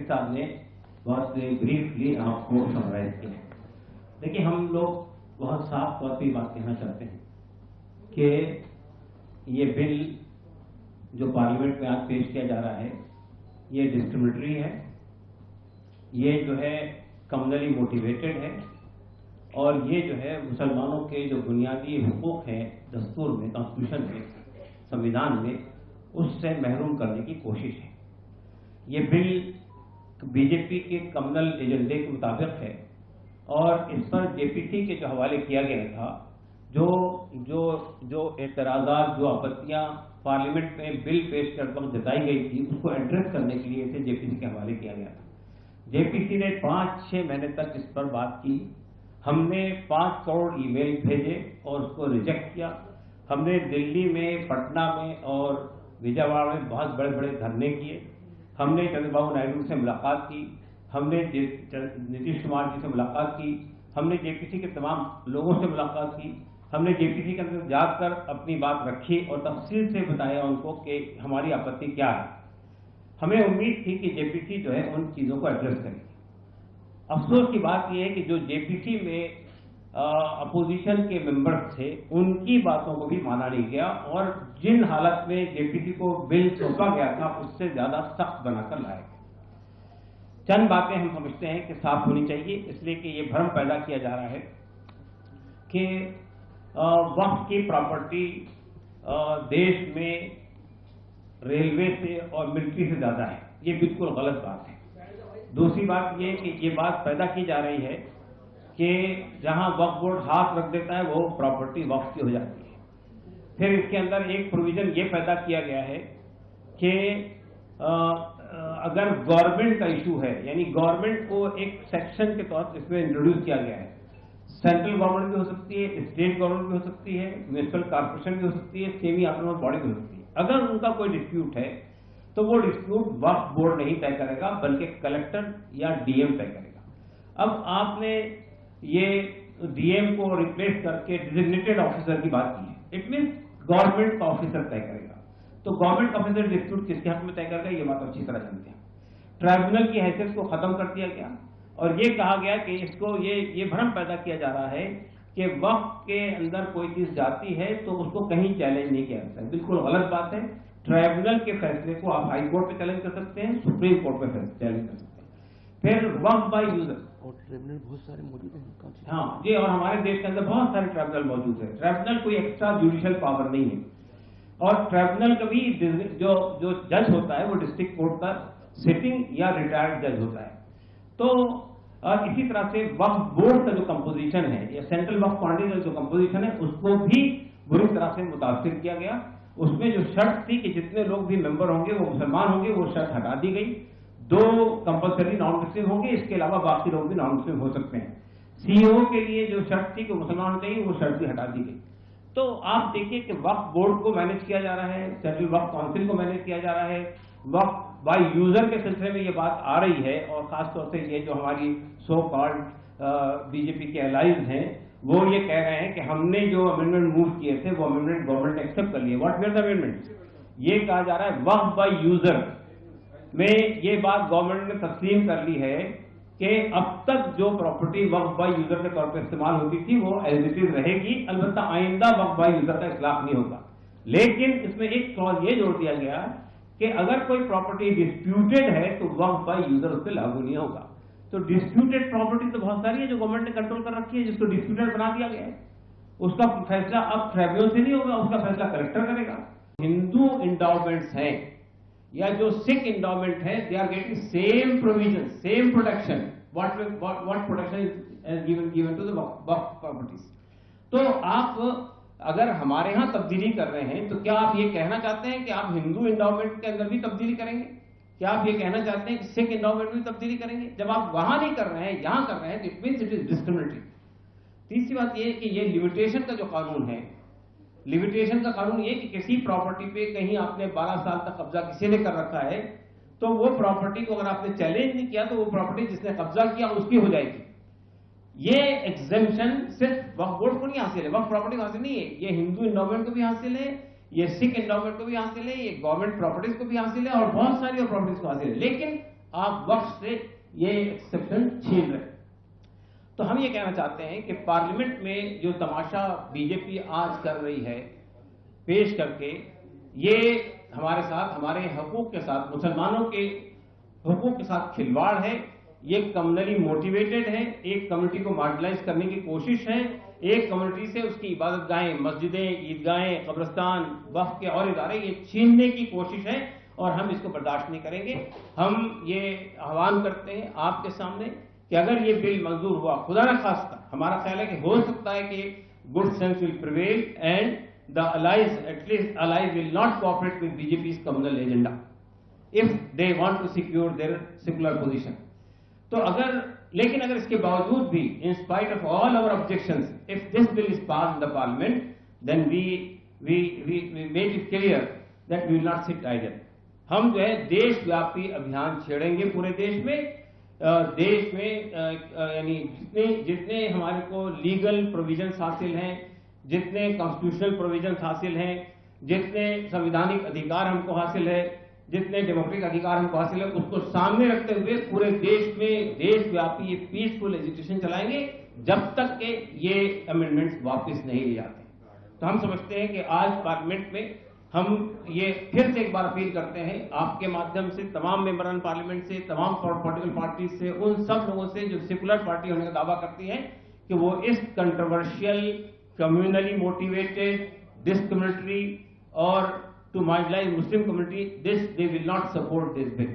صاحب نے بہت بریفلی آپ کو سمرائز کیا ہے. دیکھیے ہم لوگ بہت صاف طور پہ بات کہنا چاہتے ہیں کہ یہ بل جو پارلیمنٹ میں آج پیش کیا جا رہا ہے یہ ڈسکریمنیٹری ہے, یہ جو ہے کمنلی موٹیویٹڈ ہے, اور یہ جو ہے مسلمانوں کے جو بنیادی حقوق ہیں دستور میں, کانسٹیٹیوشن میں, سنویدھان میں, اس سے محروم کرنے کی کوشش ہے. یہ بل بی جے پی کے کمنل ایجنڈے کے مطابق ہے, اور اس پر جے پی سی کے جو حوالے کیا گیا تھا, جو اعتراضات, جو آپتیاں پارلیمنٹ میں بل پیش کرتے وقت جتائی گئی تھی, اس کو ایڈریس کرنے کے لیے اسے جے پی سی کے حوالے کیا گیا تھا. جے پی سی نے 5-6 مہینے تک اس پر بات کی. ہم نے 5 کروڑ ای میل بھیجے اور اس کو ریجیکٹ کیا. ہم نے دلی میں, پٹنہ میں اور وجےواڑا میں بہت بڑے بڑے دھرنے کیے. ہم نے چندر بابو نائیڈو سے ملاقات کی, ہم نے نتیش کمار جی سے ملاقات کی, ہم نے جے پی سی کے تمام لوگوں سے ملاقات کی, ہم نے جے پی سی کے اندر جا کر اپنی بات رکھی اور تفصیل سے بتایا ان کو کہ ہماری آپتی کیا ہے. ہمیں امید تھی کہ جے پی سی جو ہے ان چیزوں کو ایڈریس کرے گی. افسوس کی بات یہ ہے کہ جو جے پی سی میں اپوزیشن کے ممبرز تھے ان کی باتوں کو بھی مانا نہیں گیا, اور جن حالت میں جے پی سی کو بل سونپا گیا تھا اس سے زیادہ سخت بنا کر لایا گیا. چند باتیں ہم سمجھتے ہیں کہ صاف ہونی چاہیے, اس لیے کہ یہ بھرم پیدا کیا جا رہا ہے کہ وقف کی پراپرٹی دیش میں ریلوے سے اور ملٹری سے زیادہ ہے. یہ بالکل غلط بات ہے. دوسری بات یہ کہ یہ بات پیدا کی جا رہی ہے کہ جہاں وقف بورڈ ہاتھ رکھ دیتا ہے وہ پراپرٹی وقف کی ہو جاتی ہے. پھر اس کے اندر ایک پروویژن یہ پیدا کیا گیا ہے کہ اگر گورنمنٹ کا ایشو ہے, یعنی گورنمنٹ کو ایک سیکشن کے طور پر اس میں انٹروڈیوس کیا گیا ہے. سینٹرل گورنمنٹ بھی ہو سکتی ہے, اسٹیٹ گورنمنٹ بھی ہو سکتی ہے, میونسپل کارپوریشن بھی ہو سکتی ہے, سیمی آٹونومس باڈی بھی ہو سکتی ہے. اگر ان کا کوئی ڈسپیوٹ ہے تو وہ ڈسپیوٹ وقف بورڈ نہیں طے کرے گا بلکہ کلیکٹر یا ڈی ایم طے کرے گا. اب آپ نے یہ ڈی ایم کو ریپلیس کر کے ڈیزگنیٹڈ آفیسر کی بات کی ہے. اٹ مینس گورنمنٹ کا آفیسر طے کرے گا. تو گورنمنٹ آفیسر ڈسپیوٹ کس کے حق میں طے کرے گا, یہ بات اچھی طرح جانتے ہیں. ٹرائبونل کی حیثیت کو ختم کر دیا گیا اور یہ کہا گیا کہ اس کو یہ بھرم پیدا کیا جا رہا ہے کہ وقف کے اندر کوئی چیز جاتی ہے تو اس کو کہیں چیلنج نہیں کیا جاتا ہے. بالکل غلط بات ہے. ٹرائبونل کے فیصلے کو آپ ہائی کورٹ پہ چیلنج کر سکتے ہیں, سپریم کورٹ پہ چیلنج کر سکتے ہیں. پھر وقف بائی یوزر اور ٹرائبونل بہت سارے موجود ہیں. ہاں جی, اور ہمارے دیش کے اندر بہت سارے ٹرائبونل موجود ہیں. ٹرائبونل کوئی ایکسٹرا جوڈیشل پاور نہیں ہے, اور ٹرائبونل کا بھی جو جج ہوتا ہے وہ ڈسٹرکٹ کورٹ کا سٹنگ یا ریٹائرڈ جج ہوتا ہے. تو اسی طرح سے وقف بورڈ کا جو کمپوزیشن ہے یا سینٹرل وقف فنڈ کا جو کمپوزیشن ہے اس کو بھی بری طرح سے متاثر کیا گیا. اس میں جو شرط تھی کہ جتنے لوگ بھی ممبر ہوں گے وہ مسلمان ہوں گے, وہ شرط ہٹا دی گئی. 2 کمپلسری نان مسلم ہوں گے, اس کے علاوہ باقی لوگ بھی نان مسلم ہو سکتے ہیں. سی او کے لیے جو شرط تھی کہ مسلمان ہونے چاہیے وہ شرط بھی ہٹا دی گئی. تو آپ دیکھیے کہ وقف بورڈ کو مینج کیا جا رہا ہے, سینٹرل وقف کونسل کو مینج کیا جا رہا ہے, وقف بائی یوزر کے سلسلے میں یہ بات آ رہی ہے. اور خاص طور سے یہ جو ہماری سو کالڈ بی جے پی کے الائز ہیں وہ یہ کہہ رہے ہیں کہ ہم نے جو امینڈمنٹ موو کیے تھے وہ امینڈمنٹ گورنمنٹ نے ایکسپٹ کر لیے. What where the amendment? یہ کہا جا رہا ہے وقف بائی یوزر میں یہ بات گورنمنٹ نے تسلیم کر لی ہے کہ اب تک جو پراپرٹی وقف بائی یوزر کے طور پر استعمال ہوتی تھی وہ ایز اٹ از رہے گی. البتہ آئندہ وقف بائی یوزر کا اطلاق نہیں ہوگا. لیکن اس میں ایک کلوز یہ جوڑ دیا گیا کہ اگر کوئی پراپرٹی ڈسپیوٹڈ ہے تو وقف بائی یوزر اس پہ لاگو نہیں ہوگا. تو ڈسپیوٹڈ پراپرٹی تو بہت ساری ہے جو گورنمنٹ نے کنٹرول کر رکھی ہے, جس کو ڈسپیوٹڈ بنا دیا گیا ہے. اس کا فیصلہ اب ٹریبیونل سے نہیں ہوگا, اس کا فیصلہ کلیکٹر کرے گا. ہندو انڈاؤمنٹس ہیں یا جو سکھ انڈاؤمنٹ ہے, they are getting same provision, same protection. What protection is given to the وقف پراپرٹیز. تو آپ اگر ہمارے ہاں تبدیلی کر رہے ہیں تو کیا آپ یہ کہنا چاہتے ہیں کہ آپ ہندو انڈاؤمنٹ کے اندر بھی تبدیلی کریں گے؟ کیا آپ یہ کہنا چاہتے ہیں کہ سکھ انڈاؤمنٹ بھی تبدیلی کریں گے؟ جب آپ وہاں نہیں کر رہے ہیں یہاں کر رہے ہیں تو it means it is discriminatory. تیسری بات یہ کہ یہ لمیٹیشن کا جو قانون ہے, لمیٹیشن کا قانون یہ کہ کسی پراپرٹی پہ کہیں آپ نے 12 سال تک قبضہ کسی نے کر رکھا ہے تو وہ پراپرٹی کو اگر آپ نے چیلنج نہیں کیا تو وہ پراپرٹی جس نے قبضہ کیا اس کی ہو جائے گی. یہ ایگزمپشن صرف وقف بورڈ کو نہیں حاصل ہے, وقف پراپرٹی کو حاصل نہیں ہے, یہ ہندو انڈاؤمنٹ کو بھی حاصل ہے, یہ سکھ انڈاؤمنٹ کو بھی حاصل ہے, یہ گورنمنٹ پراپرٹیز کو بھی حاصل ہے اور بہت ساری اور پراپرٹیز کو حاصل ہے. لیکن آپ وقت سے یہ ایکسیپشن چھین رہے ہیں. تو ہم یہ کہنا چاہتے ہیں کہ پارلیمنٹ میں جو تماشا بی جے پی آج کر رہی ہے پیش کر کے، یہ ہمارے ساتھ، ہمارے حقوق کے ساتھ، مسلمانوں کے حقوق کے ساتھ کھلواڑ ہے. یہ کمیونلی موٹیویٹڈ ہے. ایک کمیونٹی کو مارجنلائز کرنے کی کوشش ہے. ایک کمیونٹی سے اس کی عبادت گاہیں، مسجدیں، عیدگاہیں، قبرستان، وقف کے اور ادارے یہ چھیننے کی کوشش ہے، اور ہم اس کو برداشت نہیں کریں گے. ہم یہ آہوان کرتے ہیں آپ کے سامنے کہ اگر یہ بل منظور ہوا، خدا نہ خواستہ، ہمارا خیال ہے کہ ہو سکتا ہے کہ good sense will prevail and the allies, at least allies, will not cooperate with BJP's communal agenda if they want to secure their secular position. تو لیکن اگر اس کے باوجود بھی in spite of all our objections, if this bill is passed in the parliament, then we make it clear that we will not sit idle. ہم جو ہے دیش ویاپی ابھیان چھیڑیں گے پورے دیش میں. دیش میں یعنی جتنے ہمارے کو لیگل پروویژنس حاصل ہیں، جتنے کانسٹیٹیوشنل پروویژنس حاصل ہیں، جتنے سنویدھانک ادھیکار ہم کو حاصل ہے، جتنے ڈیموکریٹک ادھیکار ہم کو حاصل ہے، اس کو سامنے رکھتے ہوئے پورے دیش میں دیش ویاپی یہ پیسفل ایجیٹیشن چلائیں گے جب تک کہ یہ امینڈمنٹس واپس نہیں لے جاتے. تو ہم سمجھتے ہیں کہ آج پارلیمنٹ میں ہم یہ پھر سے ایک بار اپیل کرتے ہیں آپ کے مادھیم سے، تمام ممبران پارلیمنٹ سے، تمام پولیٹیکل پارٹیز سے، ان سب لوگوں سے جو سیکولر پارٹی ہونے کا دعویٰ کرتی ہیں کہ وہ اس controversial, communally motivated, discriminatory or to marginalize Muslim community, they will not support this bill.